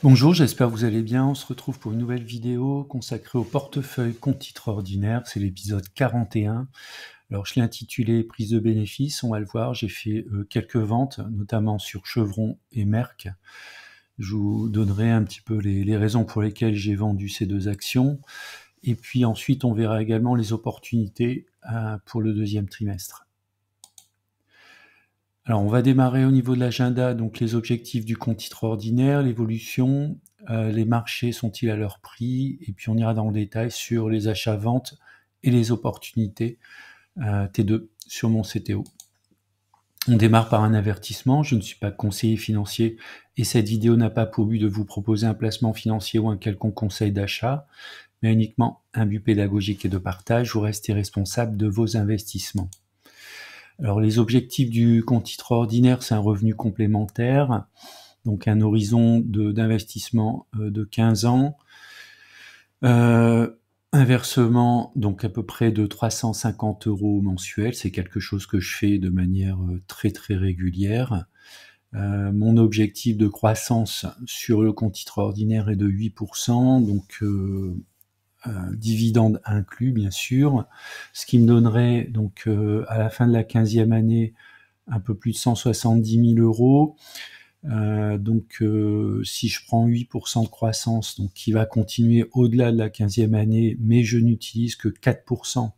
Bonjour, j'espère que vous allez bien. On se retrouve pour une nouvelle vidéo consacrée au portefeuille compte titre ordinaire. C'est l'épisode 41. Alors, je l'ai intitulé Prise de bénéfices. On va le voir, j'ai fait quelques ventes, notamment sur Chevron et Merck. Je vous donnerai un petit peu les raisons pour lesquelles j'ai vendu ces deux actions. Et puis ensuite, on verra également les opportunités pour le deuxième trimestre. Alors, on va démarrer au niveau de l'agenda, donc les objectifs du compte titre ordinaire, l'évolution, les marchés sont-ils à leur prix, et puis on ira dans le détail sur les achats-ventes et les opportunités T2 sur mon CTO. On démarre par un avertissement, je ne suis pas conseiller financier et cette vidéo n'a pas pour but de vous proposer un placement financier ou un quelconque conseil d'achat, mais uniquement un but pédagogique et de partage. Vous restez responsable de vos investissements. Alors les objectifs du compte titre ordinaire, c'est un revenu complémentaire, donc un horizon d'investissement de 15 ans, un versement donc à peu près de 350 € mensuels, c'est quelque chose que je fais de manière très très régulière. Mon objectif de croissance sur le compte titre ordinaire est de 8%, donc dividendes inclus bien sûr, ce qui me donnerait donc à la fin de la 15e année un peu plus de 170 000 €. Donc si je prends 8% de croissance, donc qui va continuer au-delà de la 15e année, mais je n'utilise que 4%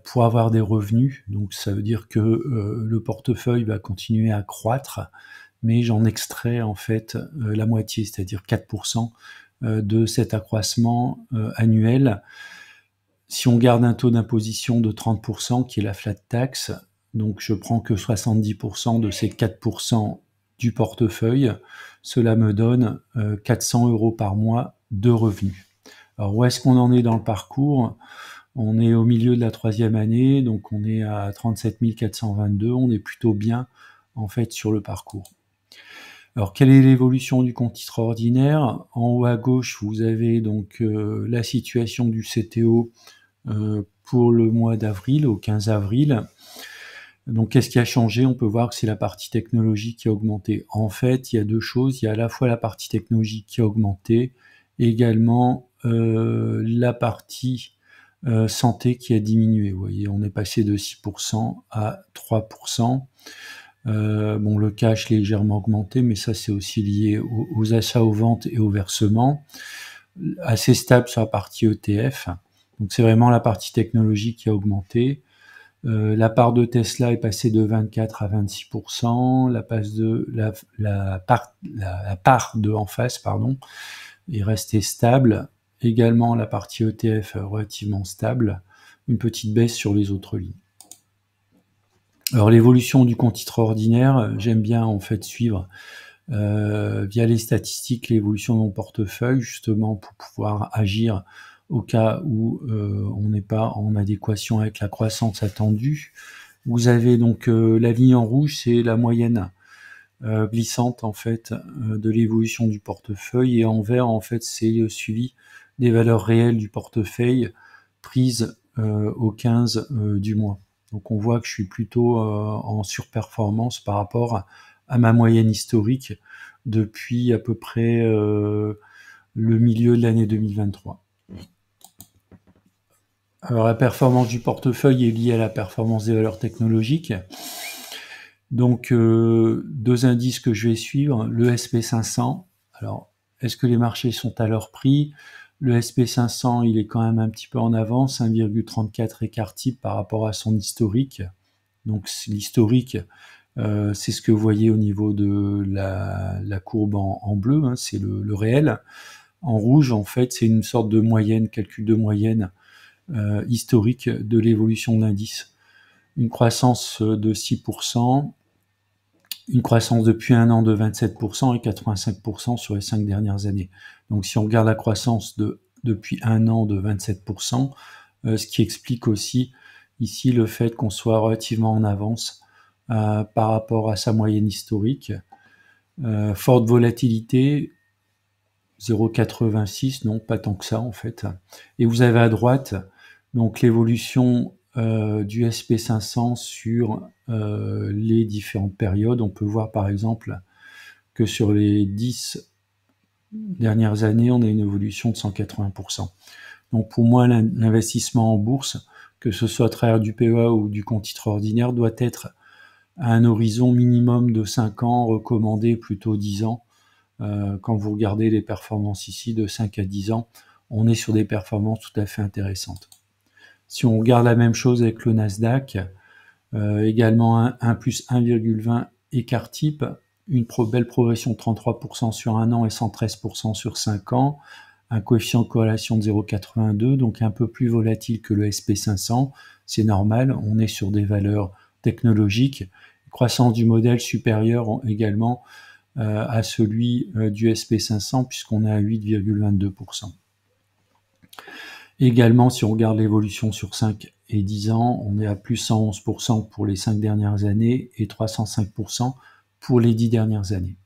pour avoir des revenus, donc ça veut dire que le portefeuille va continuer à croître, mais j'en extrais en fait la moitié, c'est-à-dire 4% de cet accroissement annuel. Si on garde un taux d'imposition de 30%, qui est la flat tax, donc je prends que 70% de ces 4% du portefeuille, cela me donne 400 € par mois de revenus. Alors où est-ce qu'on en est dans le parcours ? On est au milieu de la 3e année, donc on est à 37 422, on est plutôt bien en fait sur le parcours. Alors, quelle est l'évolution du compte titre ordinaire ? En haut à gauche, vous avez donc la situation du CTO pour le mois d'avril, au 15 avril. Donc, qu'est-ce qui a changé ? On peut voir que c'est la partie technologie qui a augmenté. En fait, il y a deux choses. Il y a à la fois la partie technologie qui a augmenté, et également la partie santé qui a diminué. Vous voyez, on est passé de 6% à 3%. Bon, le cash légèrement augmenté, mais ça c'est aussi lié aux achats, aux ventes et aux versements. Assez stable sur la partie ETF. Donc c'est vraiment la partie technologie qui a augmenté. La part de Tesla est passée de 24 à 26%. La part de en face, pardon, est restée stable. Également la partie ETF relativement stable. Une petite baisse sur les autres lignes. Alors l'évolution du compte titre ordinaire, j'aime bien en fait suivre via les statistiques l'évolution de mon portefeuille, justement pour pouvoir agir au cas où on n'est pas en adéquation avec la croissance attendue. Vous avez donc la ligne en rouge, c'est la moyenne glissante en fait de l'évolution du portefeuille, et en vert en fait c'est le suivi des valeurs réelles du portefeuille prises au 15 du mois. Donc on voit que je suis plutôt en surperformance par rapport à ma moyenne historique depuis à peu près le milieu de l'année 2023. Alors la performance du portefeuille est liée à la performance des valeurs technologiques. Donc deux indices que je vais suivre, le SP500. Alors est-ce que les marchés sont à leur prix ? Le SP500, il est quand même un petit peu en avance, 1,34 écart type par rapport à son historique. Donc l'historique, c'est ce que vous voyez au niveau de la courbe en bleu, hein, c'est le réel. En rouge, en fait, c'est une sorte de moyenne, calcul de moyenne historique de l'évolution de l'indice. Une croissance de 6%, une croissance depuis un an de 27% et 85% sur les 5 dernières années. Donc si on regarde la croissance depuis un an de 27%, ce qui explique aussi ici le fait qu'on soit relativement en avance par rapport à sa moyenne historique. Forte volatilité, 0,86, non, pas tant que ça en fait. Et vous avez à droite donc l'évolution du SP500 sur les différentes périodes. On peut voir par exemple que sur les 10 dernières années, on a une évolution de 180%. Donc pour moi, l'investissement en bourse, que ce soit à travers du PEA ou du compte titre ordinaire, doit être à un horizon minimum de 5 ans, recommandé plutôt 10 ans. Quand vous regardez les performances ici de 5 à 10 ans, on est sur des performances tout à fait intéressantes. Si on regarde la même chose avec le Nasdaq, également un plus 1,20 écart type, une belle progression de 33% sur un an et 113% sur 5 ans, un coefficient de corrélation de 0,82, donc un peu plus volatile que le SP500, c'est normal, on est sur des valeurs technologiques, croissance du modèle supérieure également à celui du SP500 puisqu'on est à 8,22%. Également, si on regarde l'évolution sur 5 et 10 ans, on est à plus 111% pour les 5 dernières années et 305% pour les 10 dernières années.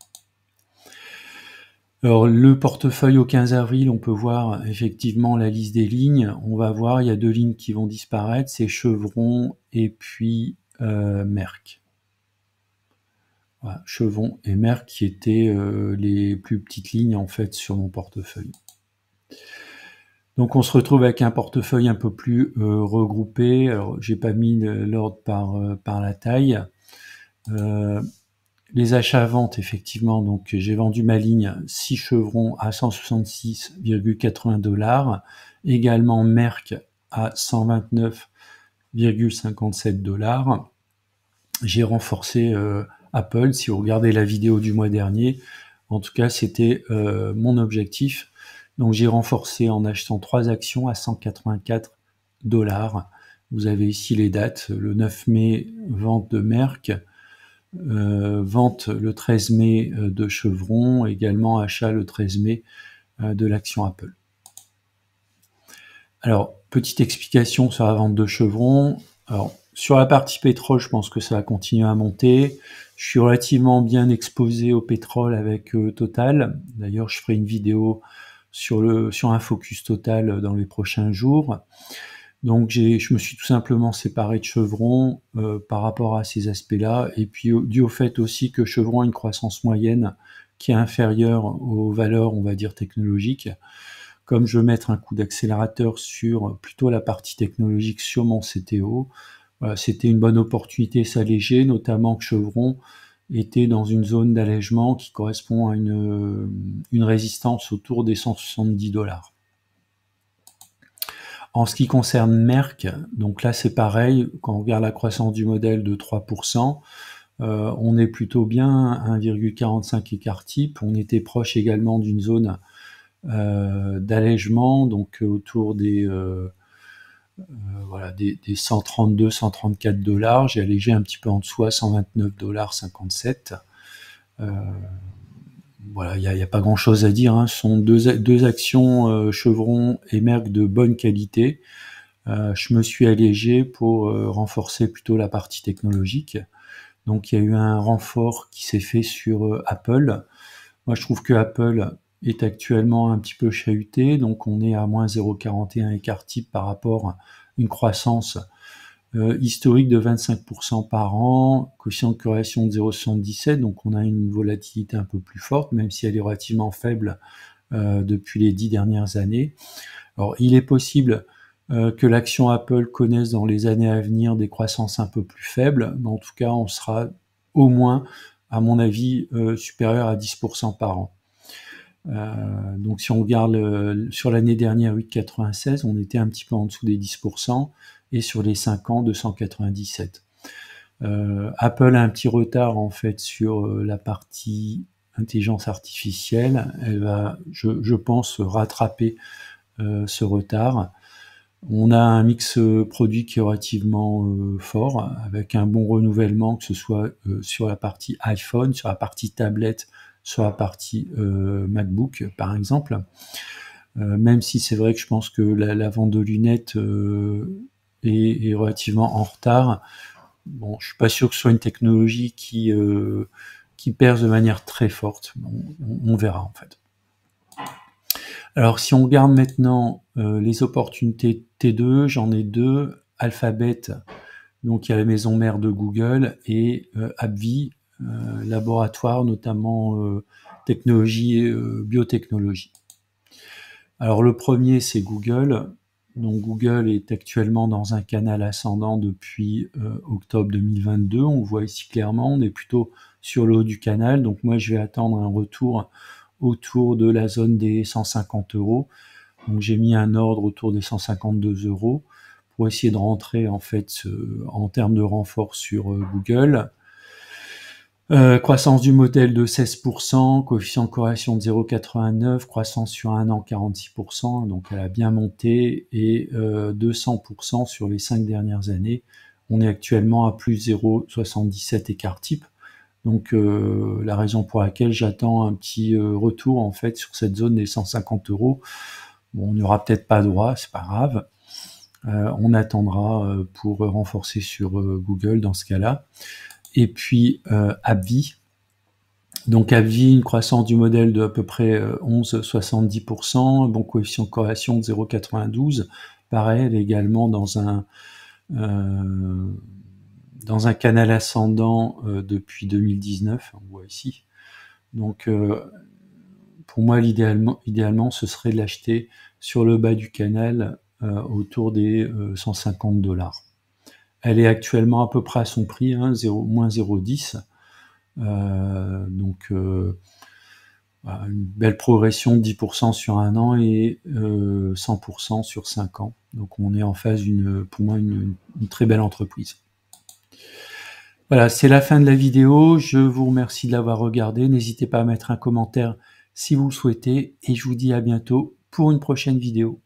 Alors, le portefeuille au 15 avril, on peut voir effectivement la liste des lignes. On va voir, il y a 2 lignes qui vont disparaître, c'est Chevron et puis Merck. Voilà, Chevron et Merck qui étaient les plus petites lignes en fait sur mon portefeuille. Donc on se retrouve avec un portefeuille un peu plus regroupé. Alors j'ai pas mis l'ordre par la taille. Les achats-ventes, effectivement, donc j'ai vendu ma ligne 6 chevrons à 166,80 $, également Merck à 129,57 $. J'ai renforcé Apple, si vous regardez la vidéo du mois dernier, en tout cas c'était mon objectif. Donc j'ai renforcé en achetant 3 actions à 184 $. Vous avez ici les dates, le 9 mai, vente de Merck, vente le 13 mai de Chevron, également achat le 13 mai de l'action Apple. Alors, petite explication sur la vente de Chevron. Alors, sur la partie pétrole, je pense que ça va continuer à monter. Je suis relativement bien exposé au pétrole avec Total. D'ailleurs, je ferai une vidéo sur un focus Total dans les prochains jours. Donc je me suis tout simplement séparé de Chevron par rapport à ces aspects-là, et puis dû au fait aussi que Chevron a une croissance moyenne qui est inférieure aux valeurs, on va dire, technologiques. Comme je veux mettre un coup d'accélérateur sur plutôt la partie technologique sur mon CTO, voilà, c'était une bonne opportunité s'alléger, notamment que Chevron était dans une zone d'allègement qui correspond à une résistance autour des 170 $. En ce qui concerne Merck, donc là c'est pareil, quand on regarde la croissance du modèle de 3%, on est plutôt bien 1,45 écart type, on était proche également d'une zone d'allègement, donc autour des 132-134 $, j'ai allégé un petit peu en dessous à 129,57 $. Voilà, il n'y a pas grand-chose à dire, hein. Ce sont deux actions Chevron et Merck de bonne qualité. Je me suis allégé pour renforcer plutôt la partie technologique. Donc il y a eu un renfort qui s'est fait sur Apple. Moi je trouve que Apple est actuellement un petit peu chahuté, donc on est à moins 0,41 écart type par rapport à une croissance historique de 25% par an, coefficient de corrélation de 0,77, donc on a une volatilité un peu plus forte, même si elle est relativement faible depuis les 10 dernières années. Alors il est possible que l'action Apple connaisse dans les années à venir des croissances un peu plus faibles, mais en tout cas on sera au moins, à mon avis, supérieur à 10% par an. Donc si on regarde sur l'année dernière 8,96, on était un petit peu en dessous des 10%, et sur les 5 ans 297. Apple a un petit retard en fait sur la partie intelligence artificielle. Elle va, je pense, rattraper ce retard. On a un mix produit qui est relativement fort, avec un bon renouvellement, que ce soit sur la partie iPhone, sur la partie tablette, sur la partie MacBook par exemple. Même si c'est vrai que je pense que la vente de lunettes est relativement en retard. Bon, je suis pas sûr que ce soit une technologie qui perce de manière très forte. On verra en fait. Alors si on regarde maintenant les opportunités T2, j'en ai deux. Alphabet, donc il y a la maison mère de Google, et AbbVie, laboratoires, notamment technologie et biotechnologie. Alors le premier, c'est Google. Donc Google est actuellement dans un canal ascendant depuis octobre 2022. On voit ici clairement, on est plutôt sur le haut du canal. Donc moi, je vais attendre un retour autour de la zone des 150 euros. Donc j'ai mis un ordre autour des 152 euros pour essayer de rentrer en fait en termes de renfort sur Google. Croissance du modèle de 16%, coefficient de corrélation de 0,89, croissance sur un an 46%, donc elle a bien monté, et 200% sur les 5 dernières années. On est actuellement à plus 0,77 écart type. Donc la raison pour laquelle j'attends un petit retour en fait sur cette zone des 150 euros. Bon, on n'y aura peut-être pas droit, c'est pas grave. On attendra pour renforcer sur Google dans ce cas-là. Et puis AbbVie. Donc AbbVie, une croissance du modèle de à peu près 11,70%, un bon coefficient de corrélation de 0,92. Pareil, elle est également dans un canal ascendant depuis 2019, on voit ici. Donc pour moi, idéalement, ce serait de l'acheter sur le bas du canal autour des 150 $. Elle est actuellement à peu près à son prix, hein, moins 0,10. Donc une belle progression de 10% sur un an et 100% sur 5 ans. Donc on est en phase pour moi une très belle entreprise. Voilà, c'est la fin de la vidéo. Je vous remercie de l'avoir regardé. N'hésitez pas à mettre un commentaire si vous le souhaitez et je vous dis à bientôt pour une prochaine vidéo.